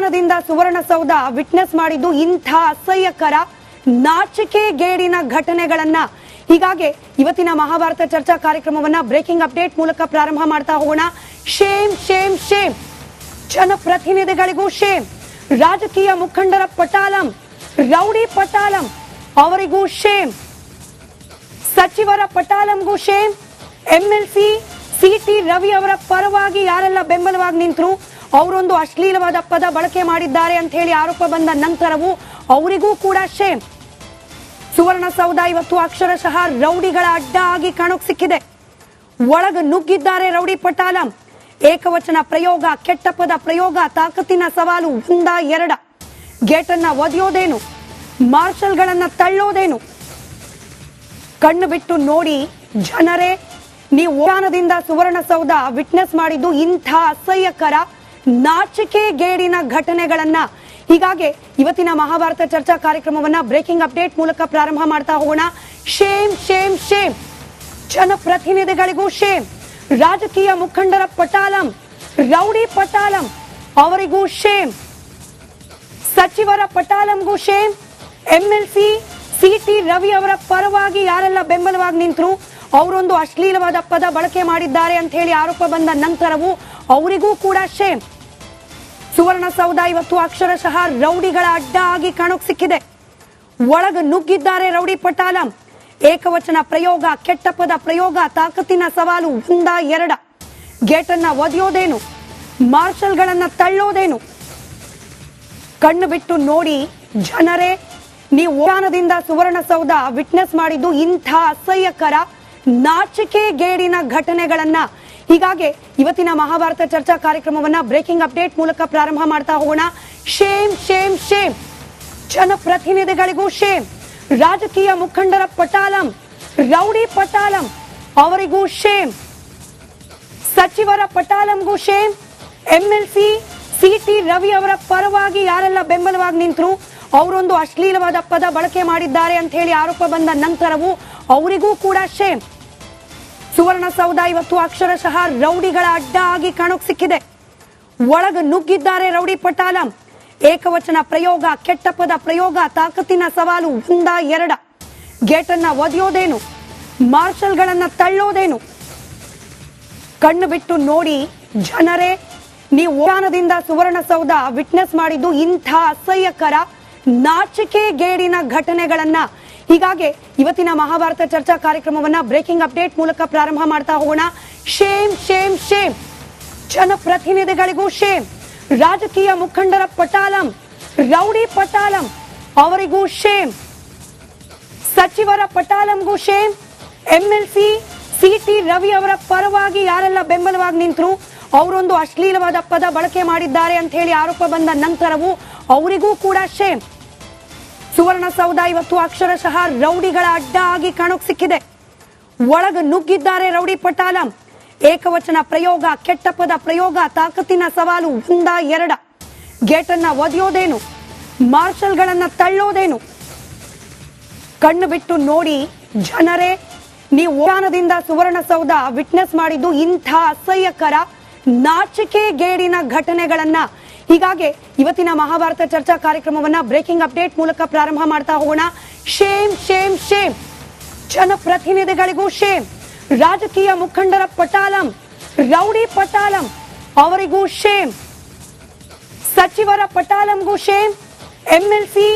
ವಿಮಾನದಿಂದ ಸುವರ್ಣಸೌಧ ವಿಟ್ನೆಸ್ ಮಾಡಿದ್ದು ಇಂಥ ಅಸಹ್ಯಕರ ನಾಚಿಕೆಗೇಡಿನ ಘಟನೆಗಳನ್ನ. ಹೀಗಾಗಿ ಇವತ್ತಿನ ಮಹಾಭಾರತ ಚರ್ಚಾ ಕಾರ್ಯಕ್ರಮವನ್ನ ಬ್ರೇಕಿಂಗ್ ಅಪ್ಡೇಟ್ ಮೂಲಕ ಪ್ರಾರಂಭ ಮಾಡ್ತಾ ಹೋಗೋಣ. ಶೇಮ್ ಶೇಮ್ ಶೇಮ್, ಜನಪ್ರತಿನಿಧಿಗಳಿಗೂ ಶೇಮ್, ರಾಜಕೀಯ ಮುಖಂಡರ ಪಟಾಲಂ, ರೌಡಿ ಪಟಾಲಂ ಅವರಿಗೂ ಶೇಮ್, ಸಚಿವರ ಪಟಾಲಂಗೂ ಶೇಮ್, ಎಂಎಲ್ಸಿ ಸಿಟಿ ರವಿ ಅವರ ಪರವಾಗಿ ಯಾರೆಲ್ಲ ಬೆಂಬಲವಾಗಿ ನಿಂತರು ಅವರೊಂದು ಅಶ್ಲೀಲವಾದ ಪದ ಬಳಕೆ ಮಾಡಿದ್ದಾರೆ ಅಂತ ಹೇಳಿ ಆರೋಪ ಬಂದ ನಂತರವೂ ಅವರಿಗೂ ಕೂಡ ಶೇಮ್. ಸುವರ್ಣಸೌಧ ಇವತ್ತು ಅಕ್ಷರಶಃ ರೌಡಿಗಳ ಅಡ್ಡ ಆಗಿ ಕಾಣೋಕ್ ಸಿಕ್ಕಿದೆ. ಒಳಗ ನುಗ್ಗಿದ್ದಾರೆ ರೌಡಿ ಪಟಾಲಂ. ಏಕವಚನ ಪ್ರಯೋಗ, ಕೆಟ್ಟ ಪದ ಪ್ರಯೋಗ, ತಾಕತ್ತಿನ ಸವಾಲು, ಒಂದ ಎರಡ, ಗೇಟನ್ನ ಒದೆಯೋದೇನು, ಮಾರ್ಷಲ್ಗಳನ್ನ ತಳ್ಳೋದೇನು. ಕಣ್ಣು ಬಿಟ್ಟು ನೋಡಿ ಜನರೇ, ನೀವು ವಿಮಾನದಿಂದ ಸುವರ್ಣಸೌಧ ವಿಟ್ನೆಸ್ ಮಾಡಿದ್ದು ಇಂಥ ಅಸಹ್ಯಕರ ನಾಚಿಕೆಗೇಡಿನ ಘಟನೆಗಳನ್ನ. ಹೀಗಾಗಿ ಇವತ್ತಿನ ಮಹಾಭಾರತ ಚರ್ಚಾ ಕಾರ್ಯಕ್ರಮವನ್ನ ಬ್ರೇಕಿಂಗ್ ಅಪ್ಡೇಟ್ ಮೂಲಕ ಪ್ರಾರಂಭ ಮಾಡ್ತಾ ಹೋಗೋಣ. ಶೇಮ್ ಶೇಮ್ ಶೇಮ್, ಜನಪ್ರತಿನಿಧಿಗಳಿಗೂ ಶೇಮ್, ರಾಜಕೀಯ ಮುಖಂಡರ ಪಟಾಲಂ, ರೌಡಿ ಪಟಾಲಂ ಅವರಿಗೂ ಶೇಮ್, ಸಚಿವರ ಪಟಾಲಂಗೂ ಶೇಮ್, ಎಂಎಲ್ಸಿ ಸಿಟಿ ರವಿ ಅವರ ಪರವಾಗಿ ಯಾರೆಲ್ಲ ಬೆಂಬಲವಾಗಿ ನಿಂತರು ಅವರೊಂದು ಅಶ್ಲೀಲವಾದ ಪದ ಬಳಕೆ ಮಾಡಿದ್ದಾರೆ ಅಂತ ಹೇಳಿ ಆರೋಪ ಬಂದ ನಂತರವೂ ಅವರಿಗೂ ಕೂಡ ಶೇಮ್. ಸುವರ್ಣಸೌಧ ಇವತ್ತು ಅಕ್ಷರಶಃ ರೌಡಿಗಳ ಅಡ್ಡ ಆಗಿ ಕಾಣೋಕ್ ಸಿಕ್ಕಿದೆ. ಒಳಗ ನುಗ್ಗಿದ್ದಾರೆ ರೌಡಿ ಪಟಾಲಂ. ಏಕವಚನ ಪ್ರಯೋಗ, ಕೆಟ್ಟ ಪದ ಪ್ರಯೋಗ, ತಾಕತ್ತಿನ ಸವಾಲು, ಒಂದ ಎರಡ, ಗೇಟನ್ನ ಒದೆಯೋದೇನು, ಮಾರ್ಷಲ್ಗಳನ್ನ ತಳ್ಳೋದೇನು. ಕಣ್ಣು ಬಿಟ್ಟು ನೋಡಿ ಜನರೇ, ನೀವು ವಿಮಾನದಿಂದ ಸುವರ್ಣಸೌಧ ವಿಟ್ನೆಸ್ ಮಾಡಿದ್ದು ಇಂಥ ಅಸಹ್ಯಕರ ನಾಚಿಕೆಗೇಡಿನ ಘಟನೆಗಳನ್ನ. ಹೀಗಾಗಿ ಇವತ್ತಿನ ಮಹಾಭಾರತ ಚರ್ಚಾ ಕಾರ್ಯಕ್ರಮವನ್ನ ಬ್ರೇಕಿಂಗ್ ಅಪ್ಡೇಟ್ ಮೂಲಕ ಪ್ರಾರಂಭ ಮಾಡ್ತಾ ಹೋಗೋಣ. ಶೇಮ್ ಶೇಮ್ ಶೇಮ್, ಜನಪ್ರತಿನಿಧಿಗಳಿಗೂ ಶೇಮ್, ರಾಜಕೀಯ ಮುಖಂಡರ ಪಟಾಲಂ, ರೌಡಿ ಪಟಾಲಂ ಅವರಿಗೂ ಶೇಮ್, ಸಚಿವರ ಪಟಾಲಂಗೂ ಶೇಮ್, ಎಂಎಲ್ಸಿ ಸಿಟಿ ರವಿ ಅವರ ಪರವಾಗಿ ಯಾರೆಲ್ಲ ಬೆಂಬಲವಾಗಿ ನಿಂತರು ಅವರೊಂದು ಅಶ್ಲೀಲವಾದ ಪದ ಬಳಕೆ ಮಾಡಿದ್ದಾರೆ ಅಂತ ಹೇಳಿ ಆರೋಪ ಬಂದ ನಂತರವೂ ಅವರಿಗೂ ಕೂಡ ಶೇಮ್. ಸುವರ್ಣಸೌಧ ಇವತ್ತು ಅಕ್ಷರಶಃ ರೌಡಿಗಳ ಅಡ್ಡ ಆಗಿ ಕಾಣೋಕ್ ಸಿಕ್ಕಿದೆ. ಒಳಗ ನುಗ್ಗಿದ್ದಾರೆ ರೌಡಿ ಪಟಾಲಂ. ಏಕವಚನ ಪ್ರಯೋಗ, ಕೆಟ್ಟ ಪದ ಪ್ರಯೋಗ, ತಾಕತ್ತಿನ ಸವಾಲು, ಒಂದ ಎರಡ, ಗೇಟನ್ನ ಒದೆಯೋದೇನು, ಮಾರ್ಷಲ್ಗಳನ್ನ ತಳ್ಳೋದೇನು. ಕಣ್ಣು ಬಿಟ್ಟು ನೋಡಿ ಜನರೇ, ನೀವು ವಿಮಾನದಿಂದ ಸುವರ್ಣಸೌಧ ವಿಟ್ನೆಸ್ ಮಾಡಿದ್ದು ಇಂಥ ಅಸಹ್ಯಕರ ನಾಚಿಕೆಗೇಡಿನ ಘಟನೆಗಳನ್ನ. ಹೀಗಾಗಿ ಇವತ್ತಿನ ಮಹಾಭಾರತ ಚರ್ಚಾ ಕಾರ್ಯಕ್ರಮವನ್ನ ಬ್ರೇಕಿಂಗ್ ಅಪ್ಡೇಟ್ ಮೂಲಕ ಪ್ರಾರಂಭ ಮಾಡ್ತಾ ಹೋಗೋಣ. ಶೇಮ್ ಶೇಮ್ ಶೇಮ್, ಜನಪ್ರತಿನಿಧಿಗಳಿಗೂ ಶೇಮ್, ರಾಜಕೀಯ ಮುಖಂಡರ ಪಟಾಲಂ, ರೌಡಿ ಪಟಾಲಂ ಅವರಿಗೂ ಶೇಮ್, ಸಚಿವರ ಪಟಾಲಂಗೂ ಶೇಮ್, ಎಂಎಲ್ಸಿ ಸಿಟಿ ರವಿ ಅವರ ಪರವಾಗಿ ಯಾರೆಲ್ಲ ಬೆಂಬಲವಾಗಿ ನಿಂತರು ಅವರೊಂದು ಅಶ್ಲೀಲವಾದ ಪದ ಬಳಕೆ ಮಾಡಿದ್ದಾರೆ ಅಂತ ಹೇಳಿ ಆರೋಪ ಬಂದ ನಂತರವೂ ಅವರಿಗೂ ಕೂಡ ಶೇಮ್. ಸುವರ್ಣಸೌಧ ಇವತ್ತು ಅಕ್ಷರಶಃ ರೌಡಿಗಳ ಅಡ್ಡ ಆಗಿ ಕಾಣೋಕ್ ಸಿಕ್ಕಿದೆ. ಒಳಗ ನುಗ್ಗಿದ್ದಾರೆ ರೌಡಿ ಪಟಾಲಂ. ಏಕವಚನ ಪ್ರಯೋಗ, ಕೆಟ್ಟ ಪದ ಪ್ರಯೋಗ, ತಾಕತ್ತಿನ ಸವಾಲು, ಒಂದ ಎರಡ, ಗೇಟನ್ನ ಒದೆಯೋದೇನು, ಮಾರ್ಷಲ್ಗಳನ್ನ ತಳ್ಳೋದೇನು. ಕಣ್ಣು ಬಿಟ್ಟು ನೋಡಿ ಜನರೇ, ನೀವು ವಿಮಾನದಿಂದ ಸುವರ್ಣಸೌಧ ವಿಟ್ನೆಸ್ ಮಾಡಿದ್ದು ಇಂಥ ಅಸಹ್ಯಕರ ನಾಚಿಕೆಗೇಡಿನ ಘಟನೆಗಳನ್ನ. ಹೀಗಾಗಿ ಇವತ್ತಿನ ಮಹಾಭಾರತ ಚರ್ಚಾ ಕಾರ್ಯಕ್ರಮವನ್ನ ಬ್ರೇಕಿಂಗ್ ಅಪ್ಡೇಟ್ ಮೂಲಕ ಪ್ರಾರಂಭ ಮಾಡ್ತಾ ಹೋಗೋಣ. ಶೇಮ್ ಶೇಮ್ ಶೇಮ್, ಜನಪ್ರತಿನಿಧಿಗಳಿಗೂ ಶೇಮ್, ರಾಜಕೀಯ ಮುಖಂಡರ ಪಟಾಲಂ, ರೌಡಿ ಪಟಾಲಂ ಅವರಿಗೂ ಶೇಮ್, ಸಚಿವರ ಪಟಾಲಂಗೂ ಶೇಮ್, ಎಂಎಲ್ಸಿ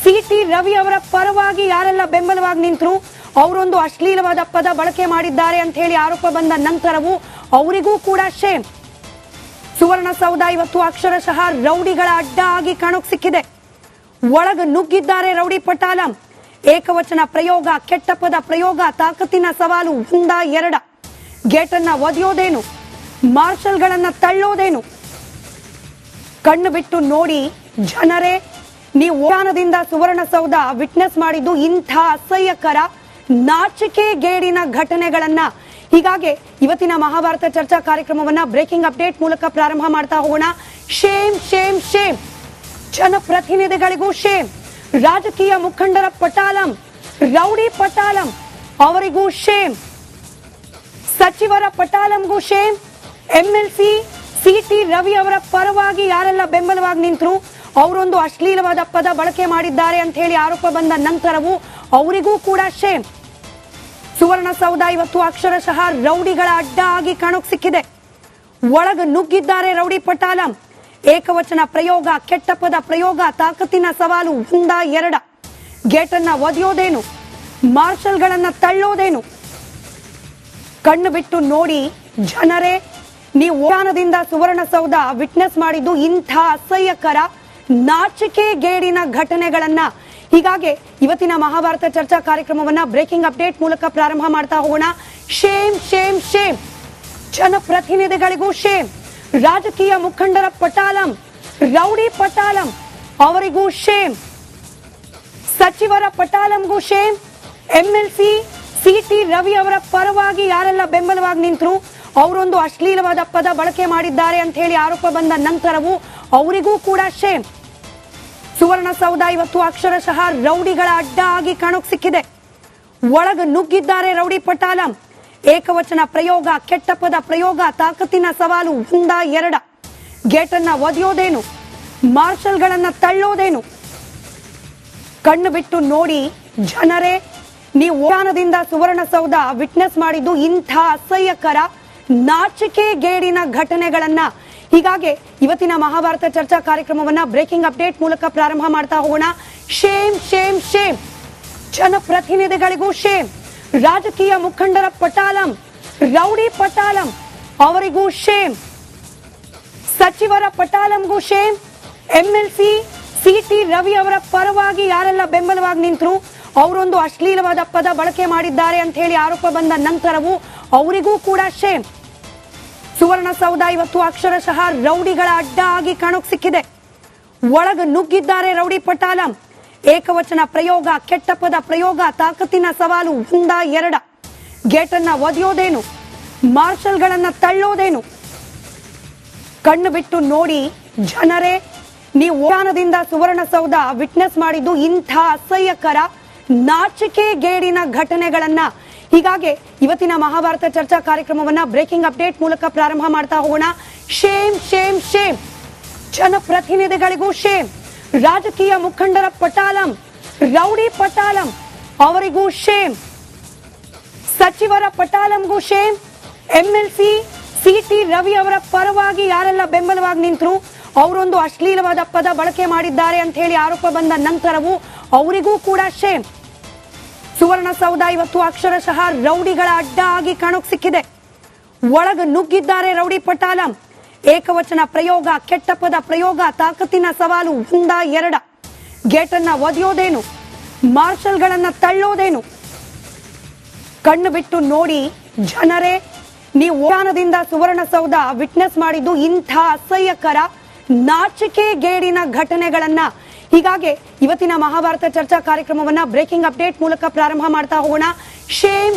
ಸಿಟಿ ರವಿ ಅವರ ಪರವಾಗಿ ಯಾರೆಲ್ಲ ಬೆಂಬಲವಾಗಿ ನಿಂತರು ಅವರೊಂದು ಅಶ್ಲೀಲವಾದ ಪದ ಬಳಕೆ ಮಾಡಿದ್ದಾರೆ ಅಂತ ಹೇಳಿ ಆರೋಪ ಬಂದ ನಂತರವೂ ಅವರಿಗೂ ಕೂಡ ಶೇಮ್. ಸುವರ್ಣಸೌಧ ಇವತ್ತು ಅಕ್ಷರಶಃ ರೌಡಿಗಳ ಅಡ್ಡ ಆಗಿ ಕಾಣೋಕ್ ಸಿಕ್ಕಿದೆ. ಒಳಗ ನುಗ್ಗಿದ್ದಾರೆ ರೌಡಿ ಪಟಾಲಂ. ಏಕವಚನ ಪ್ರಯೋಗ, ಕೆಟ್ಟ ಪದ ಪ್ರಯೋಗ, ತಾಕತ್ತಿನ ಸವಾಲು, ಒಂದ ಎರಡ, ಗೇಟನ್ನ ಒದೆಯೋದೇನು, ಮಾರ್ಷಲ್ಗಳನ್ನ ತಳ್ಳೋದೇನು. ಕಣ್ಣು ಬಿಟ್ಟು ನೋಡಿ ಜನರೇ, ನೀವು ವಿಮಾನದಿಂದ ಸುವರ್ಣಸೌಧ ವಿಟ್ನೆಸ್ ಮಾಡಿದ್ದು ಇಂಥ ಅಸಹ್ಯಕರ ನಾಚಿಕೆಗೇಡಿನ ಘಟನೆಗಳನ್ನ. ಹೀಗಾಗಿ ಇವತ್ತಿನ ಮಹಾಭಾರತ ಚರ್ಚಾ ಕಾರ್ಯಕ್ರಮವನ್ನ ಬ್ರೇಕಿಂಗ್ ಅಪ್ಡೇಟ್ ಮೂಲಕ ಪ್ರಾರಂಭ ಮಾಡ್ತಾ ಹೋಗೋಣ. ಶೇಮ್ ಶೇಮ್ ಶೇಮ್, ಜನಪ್ರತಿನಿಧಿಗಳಿಗೂ ಶೇಮ್, ರಾಜಕೀಯ ಮುಖಂಡರ ಪಟಾಲಂ, ರೌಡಿ ಪಟಾಲಂ ಅವರಿಗೂ ಶೇಮ್, ಸಚಿವರ ಪಟಾಲಂಗೂ ಶೇಮ್, ಎಂಎಲ್ಸಿ ಸಿ.ಟಿ. ರವಿ ಅವರ ಪರವಾಗಿ ಯಾರೆಲ್ಲ ಬೆಂಬಲವಾಗಿ ನಿಂತರು ಅವರೊಂದು ಅಶ್ಲೀಲವಾದ ಪದ ಬಳಕೆ ಮಾಡಿದ್ದಾರೆ ಅಂತ ಹೇಳಿ ಆರೋಪ ಬಂದ ನಂತರವೂ ಅವರಿಗೂ ಕೂಡ ಶೇಮ್. ಸುವರ್ಣಸೌಧ ಇವತ್ತು ಅಕ್ಷರಶಃ ರೌಡಿಗಳ ಅಡ್ಡ ಆಗಿ ಕಾಣೋಕ್ ಸಿಕ್ಕಿದೆ. ಒಳಗ ನುಗ್ಗಿದ್ದಾರೆ ರೌಡಿ ಪಟಾಲಂ. ಏಕವಚನ ಪ್ರಯೋಗ, ಕೆಟ್ಟ ಪದ ಪ್ರಯೋಗ, ತಾಕತ್ತಿನ ಸವಾಲು, ಒಂದ ಎರಡ. ಗೇಟನ್ನ ಒದೆಯೋದೇನು, ಮಾರ್ಷಲ್ಗಳನ್ನ ತಳ್ಳೋದೇನು? ಕಣ್ಣು ಬಿಟ್ಟು ನೋಡಿ ಜನರೇ, ನೀವು ಯಾನದಿಂದ ಸುವರ್ಣಸೌಧ ವಿಟ್ನೆಸ್ ಮಾಡಿದ್ದು ಇಂಥ ಅಸಹ್ಯಕರ ನಾಚಿಕೆಗೇಡಿನ ಘಟನೆಗಳನ್ನ. ಹೀಗಾಗಿ ಇವತ್ತಿನ ಮಹಾಭಾರತ ಚರ್ಚಾ ಕಾರ್ಯಕ್ರಮವನ್ನ ಬ್ರೇಕಿಂಗ್ ಅಪ್ಡೇಟ್ ಮೂಲಕ ಪ್ರಾರಂಭ ಮಾಡ್ತಾ ಹೋಗೋಣ. Shame shame shame. ಜನಪ್ರತಿನಿಧಿಗಳಿಗೂ ಶೇಮ್. ರಾಜಕೀಯ ಮುಖಂಡರ ಪಟಾಲಂ, ರೌಡಿ ಪಟಾಲಂ ಅವರಿಗೂ ಶೇಮ್. ಸಚಿವರ ಪಟಾಲಂಗೂ ಶೇಮ್. ಎಂಎಲ್ಸಿ ಸಿ.ಟಿ. ರವಿ ಅವರ ಪರವಾಗಿ ಯಾರೆಲ್ಲ ಬೆಂಬಲವಾಗಿ ನಿಂತರು ಅವರೊಂದು ಅಶ್ಲೀಲವಾದ ಪದ ಬಳಕೆ ಮಾಡಿದ್ದಾರೆ ಅಂತ ಹೇಳಿ ಆರೋಪ ಬಂದ ನಂತರವೂ ಅವರಿಗೂ ಕೂಡ ಶೇಮ್. ಸುವರ್ಣಸೌಧ ಇವತ್ತು ಅಕ್ಷರಶಃ ರೌಡಿಗಳ ಅಡ್ಡ ಆಗಿ ಕಾಣೋಕ್ ಸಿಕ್ಕಿದೆ. ಒಳಗ ನುಗ್ಗಿದ್ದಾರೆ ರೌಡಿ ಪಟಾಲಂ. ಏಕವಚನ ಪ್ರಯೋಗ, ಕೆಟ್ಟ ಪದ ಪ್ರಯೋಗ, ತಾಕತ್ತಿನ ಸವಾಲು, ಒಂದ ಎರಡ. ಗೇಟನ್ನ ಒದೆಯೋದೇನು, ಮಾರ್ಷಲ್ಗಳನ್ನ ತಳ್ಳೋದೇನು? ಕಣ್ಣು ಬಿಟ್ಟು ನೋಡಿ ಜನರೇ, ನೀವು ಯಾನದಿಂದ ಸುವರ್ಣಸೌಧ ವಿಟ್ನೆಸ್ ಮಾಡಿದ್ದು ಇಂಥ ಅಸಹ್ಯಕರ ನಾಚಿಕೆಗೇಡಿನ ಘಟನೆಗಳನ್ನ. ಹೀಗಾಗಿ ಇವತ್ತಿನ ಮಹಾಭಾರತ ಚರ್ಚಾ ಕಾರ್ಯಕ್ರಮವನ್ನ ಬ್ರೇಕಿಂಗ್ ಅಪ್ಡೇಟ್ ಮೂಲಕ ಪ್ರಾರಂಭ ಮಾಡ್ತಾ ಹೋಗೋಣ. Shame shame shame. ಜನಪ್ರತಿನಿಧಿಗಳಿಗೂ ಶೇಮ್. ರಾಜಕೀಯ ಮುಖಂಡರ ಪಟಾಲಂ, ರೌಡಿ ಪಟಾಲಂ ಅವರಿಗೂ ಶೇಮ್. ಸಚಿವರ ಪಟಾಲಂಗೂ ಶೇಮ್. ಎಂಎಲ್ಸಿ ಸಿ.ಟಿ. ರವಿ ಅವರ ಪರವಾಗಿ ಯಾರೆಲ್ಲ ಬೆಂಬಲವಾಗಿ ನಿಂತರು ಅವರೊಂದು ಅಶ್ಲೀಲವಾದ ಪದ ಬಳಕೆ ಮಾಡಿದ್ದಾರೆ ಅಂತ ಹೇಳಿ ಆರೋಪ ಬಂದ ನಂತರವೂ ಅವರಿಗೂ ಕೂಡ ಶೇಮ್. ಸುವರ್ಣಸೌಧ ಇವತ್ತು ಅಕ್ಷರಶಃ ರೌಡಿಗಳ ಅಡ್ಡ ಆಗಿ ಕಾಣೋಕ್ ಸಿಕ್ಕಿದೆ. ಒಳಗ ನುಗ್ಗಿದ್ದಾರೆ ರೌಡಿ ಪಟಾಲಂ. ಏಕವಚನ ಪ್ರಯೋಗ, ಕೆಟ್ಟ ಪದ ಪ್ರಯೋಗ, ತಾಕತ್ತಿನ ಸವಾಲು, ಒಂದ ಎರಡ. ಗೇಟನ್ನ ಒದೆಯೋದೇನು, ಮಾರ್ಷಲ್ಗಳನ್ನ ತಳ್ಳೋದೇನು? ಕಣ್ಣು ಬಿಟ್ಟು ನೋಡಿ ಜನರೇ, ನೀವು ಯಾನದಿಂದ ಸುವರ್ಣಸೌಧ ವಿಟ್ನೆಸ್ ಮಾಡಿದ್ದು ಇಂಥ ಅಸಹ್ಯಕರ ನಾಚಿಕೆಗೇಡಿನ ಘಟನೆಗಳನ್ನ. ಹೀಗಾಗಿ ಇವತ್ತಿನ ಮಹಾಭಾರತ ಚರ್ಚಾ ಕಾರ್ಯಕ್ರಮವನ್ನ ಬ್ರೇಕಿಂಗ್ ಅಪ್ಡೇಟ್ ಮೂಲಕ ಪ್ರಾರಂಭ ಮಾಡ್ತಾ ಹೋಗೋಣ. Shame shame shame. ಜನಪ್ರತಿನಿಧಿಗಳಿಗೂ ಶೇಮ್. ರಾಜಕೀಯ ಮುಖಂಡರ ಪಟಾಲಂ, ರೌಡಿ ಪಟಾಲಂ ಅವರಿಗೂ ಶೇಮ್. ಸಚಿವರ ಪಟಾಲಂಗೂ ಶೇಮ್. ಎಂಎಲ್ಸಿ ಸಿ.ಟಿ. ರವಿ ಅವರ ಪರವಾಗಿ ಯಾರೆಲ್ಲ ಬೆಂಬಲವಾಗಿ ನಿಂತರು ಅವರೊಂದು ಅಶ್ಲೀಲವಾದ ಪದ ಬಳಕೆ ಮಾಡಿದ್ದಾರೆ ಅಂತ ಹೇಳಿ ಆರೋಪ ಬಂದ ನಂತರವೂ ಅವರಿಗೂ ಕೂಡ ಶೇಮ್. ಸುವರ್ಣಸೌಧ ಇವತ್ತು ಅಕ್ಷರಶಃ ರೌಡಿಗಳ ಅಡ್ಡ ಆಗಿ ಕಾಣೋಕ್ ಸಿಕ್ಕಿದೆ. ಒಳಗ ನುಗ್ಗಿದ್ದಾರೆ ರೌಡಿ ಪಟಾಲಂ. ಏಕವಚನ ಪ್ರಯೋಗ, ಕೆಟ್ಟ ಪದ ಪ್ರಯೋಗ, ತಾಕತ್ತಿನ ಸವಾಲು, ಒಂದ ಎರಡ. ಗೇಟನ್ನ ಒದೆಯೋದೇನು, ಮಾರ್ಷಲ್ಗಳನ್ನ ತಳ್ಳೋದೇನು? ಕಣ್ಣು ಬಿಟ್ಟು ನೋಡಿ ಜನರೇ, ನೀವು ಯಾನದಿಂದ ಸುವರ್ಣಸೌಧ ವಿಟ್ನೆಸ್ ಮಾಡಿದ್ದು ಇಂಥ ಅಸಹ್ಯಕರ ನಾಚಿಕೆಗೇಡಿನ ಘಟನೆಗಳನ್ನ. ಹೀಗಾಗಿ ಇವತ್ತಿನ ಮಹಾಭಾರತ ಚರ್ಚಾ ಕಾರ್ಯಕ್ರಮವನ್ನ ಬ್ರೇಕಿಂಗ್ ಅಪ್ಡೇಟ್ ಮೂಲಕ ಪ್ರಾರಂಭ ಮಾಡ್ತಾ ಹೋಗೋಣ. ಶೇಮ್